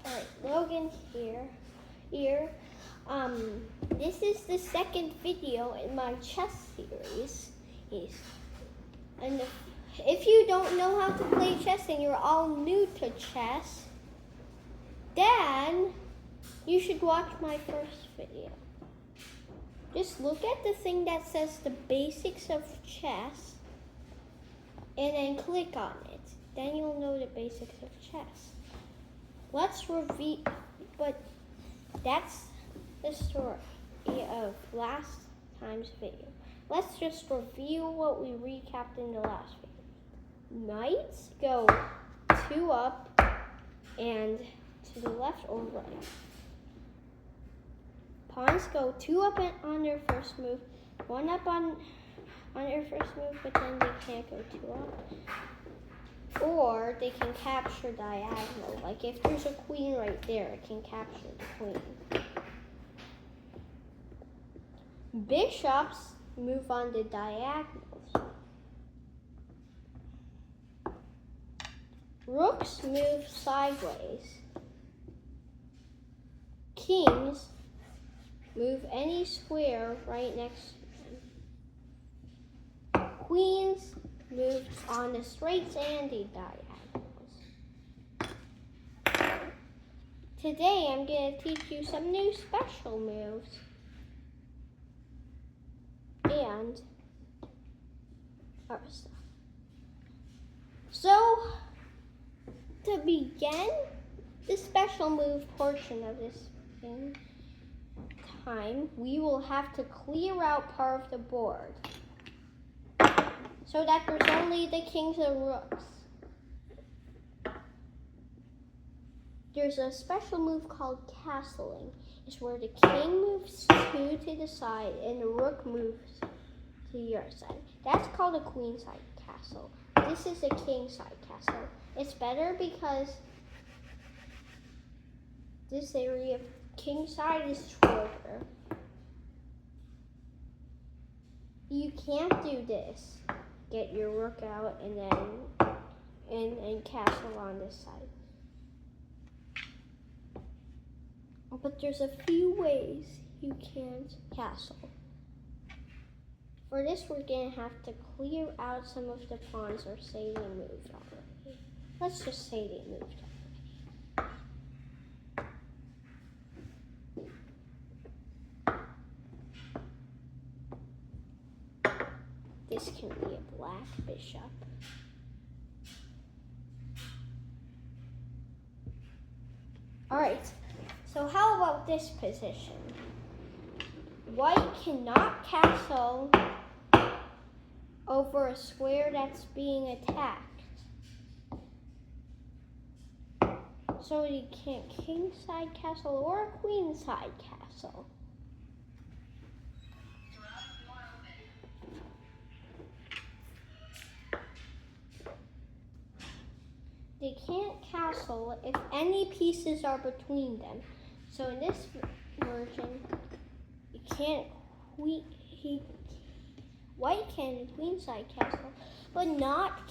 Alright, Logan here. This is the second video in my chess series. And if you don't know how to play chess and you're all new to chess, then you should watch my first video. Just look at the thing that says the basics of chess and then click on it. Then you'll know the basics of chess. Let's review, but that's the story of last time's video. Let's just review what we recapped in the last video. Knights go 2 up and to the left or right. Pawns go 2 up on their first move, 1 up on their first move, but then they can't go 2 up. Or they can capture diagonal. Like if there's a queen right there, it can capture the queen. Bishops move on the diagonals. Rooks move sideways. Kings move any square right next to them. Queens moves on the straights and the diagonals. Today I'm going to teach you some new special moves and other stuff. So, to begin the special move portion of this time, we will have to clear out part of the board so that there's only the kings and rooks. There's a special move called castling. It's where the king moves 2 to the side and the rook moves to your side. That's called a queen side castle. This is a king side castle. It's better because this area of king side is shorter. You can't do this. Get your rook out and then and castle on this side. But there's a few ways you can't castle. For this, we're gonna have to clear out some of the pawns or say they moved already. Let's just say they moved already. This can be a black bishop. All right. So how about this position? White cannot castle over a square that's being attacked. So you can't king side castle or a queen side castle. They can't castle if any pieces are between them. So in this version, you can't white can queen side castle, but not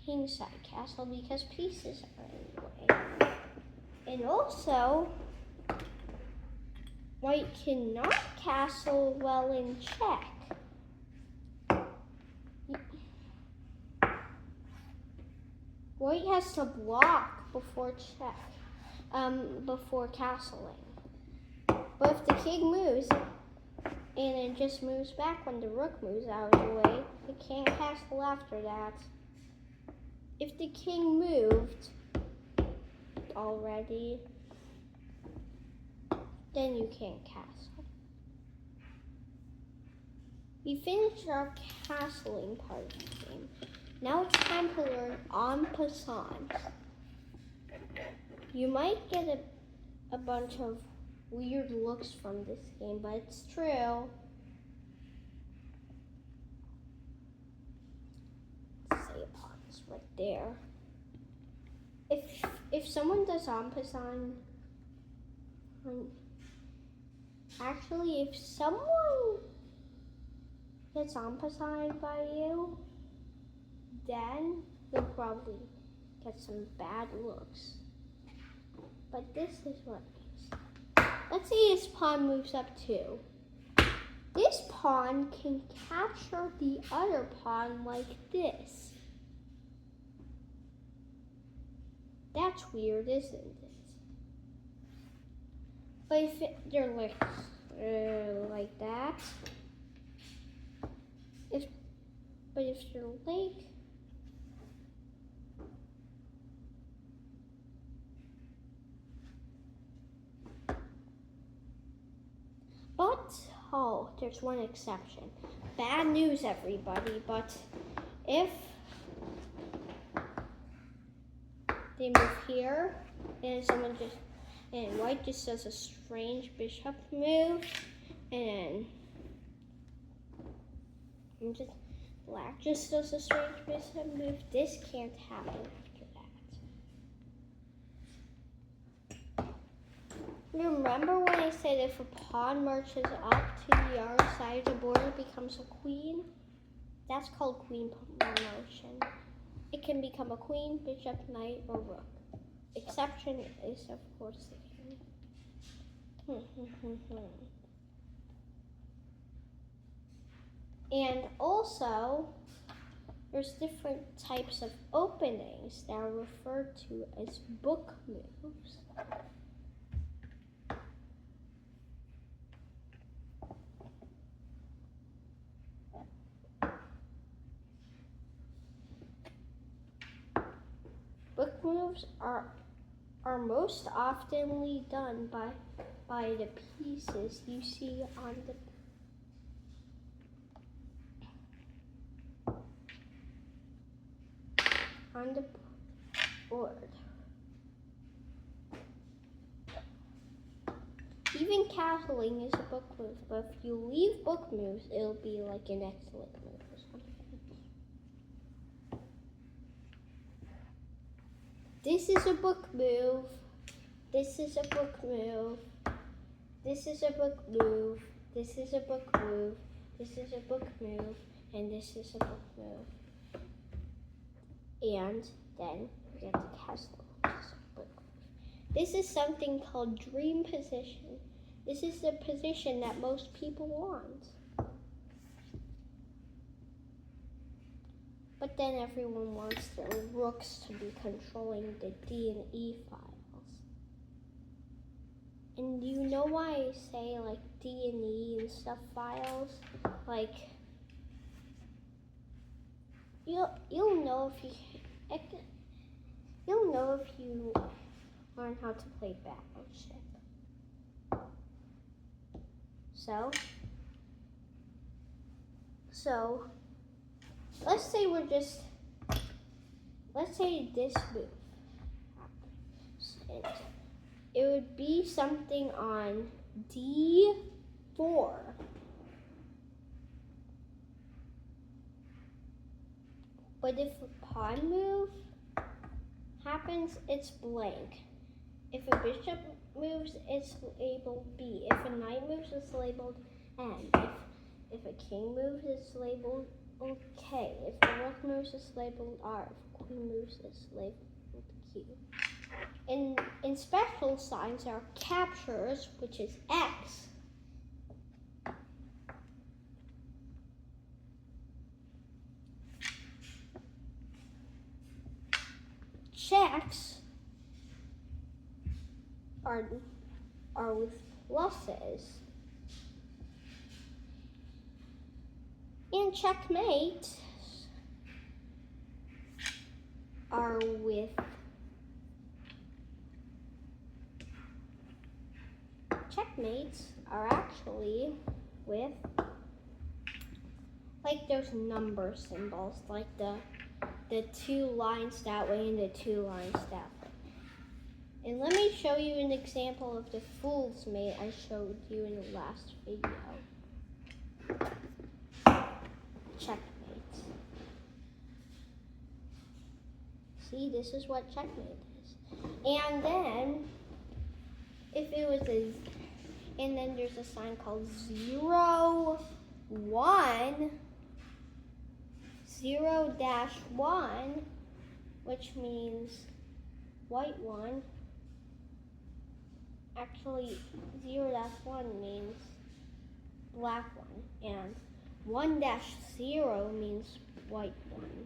king side castle because pieces are in the way. And also, white cannot castle well in check. White has to block before check, before castling. But if the king moves, and it just moves back when the rook moves out of the way, it can't castle after that. If the king moved already, then you can't castle. We finished our castling part of the game. Now it's time to learn en passant. You might get a bunch of weird looks from this game, but it's true. Let's say a pawn's right there. If someone does en passant, actually, if someone gets en passant by you, then you'll probably get some bad looks. but this is what it is. Let's say his pawn moves up 2. This pawn can capture the other pawn like this. That's weird, isn't it? But if they're like that, if they're like but oh, there's one exception. Bad news, everybody. But if they move here, and white just does a strange bishop move, and black just does a strange bishop move, this can't happen after that. Remember when I said if a pawn marches up to the other side of the board, it becomes a queen? That's called queen motion. It can become a queen, bishop, knight, or rook. Exception is, of course, the king. And also, there's different types of openings that are referred to as book moves. Book moves are most oftenly done by the pieces you see on the board. Even castling is a book move, but if you leave book moves, it'll be like an excellent move or something. This is a book move. This is a book move. This is a book move. This is a book move. This is a book move. And this is a book move. And then we get to castle, which is a book move. This is something called dream position. This is the position that most people want. But then everyone wants the rooks to be controlling the D and E files. And do you know why I say like D and E and stuff files? Like you'll know if you learn how to play Battleship. So let's say this move happens. It would be something on D4. But if a pawn move happens, it's blank. If a bishop moves, it's labeled B. If a knight moves, it's labeled N. If a king moves, it's labeled K. If a rook moves, it's labeled R. If a queen moves, it's labeled Q. In special signs are captures, which is X. Checks are with pluses. And checkmate are with checkmates are actually with like those number symbols, like the 2 lines that way and the 2 lines that way. And let me show you an example of the fool's mate I showed you in the last video. Checkmate. See, this is what checkmate is. And then, if it was and then there's a sign called 0, 1, 0-1, which means white 1, Actually, 0-1 means black one, and 1-0 means white one.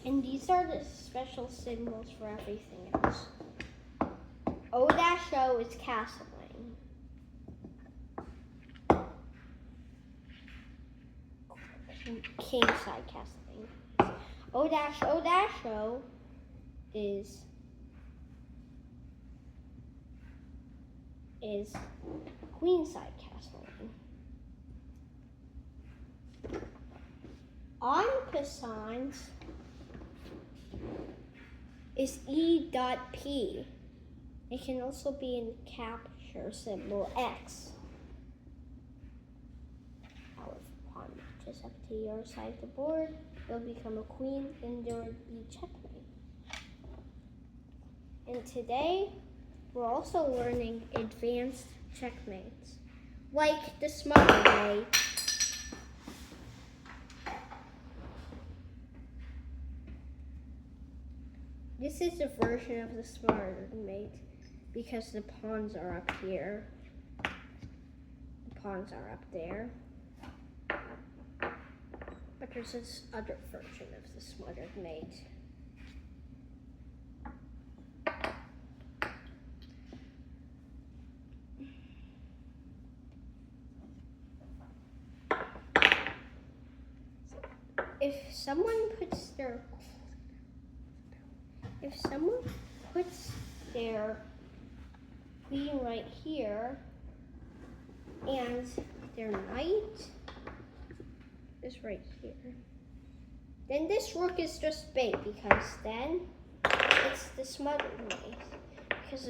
And these are the special symbols for everything else. O-O is castling. King side castling. O-O is queen side castling. En passant is E.P. It can also be in capture symbol X. Our pawn matches up to your side of the board. You'll become a queen and there will be checkmate. And today, we're also learning advanced checkmates, like the smarter way. This is a version of the smarter mate because the pawns are up here. The pawns are up there. But there's this other version of the smarter mate. If someone puts their queen right here and their knight is right here, then this rook is just bait because then it's the smothered knight. Because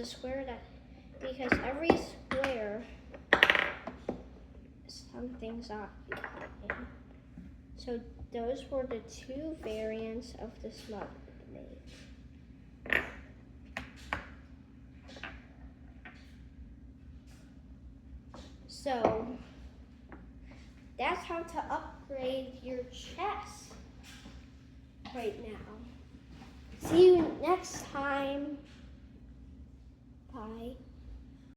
every square something's occupying. So those were the two variants of the smothered mate. So that's how to upgrade your chess right now. See you next time. Bye.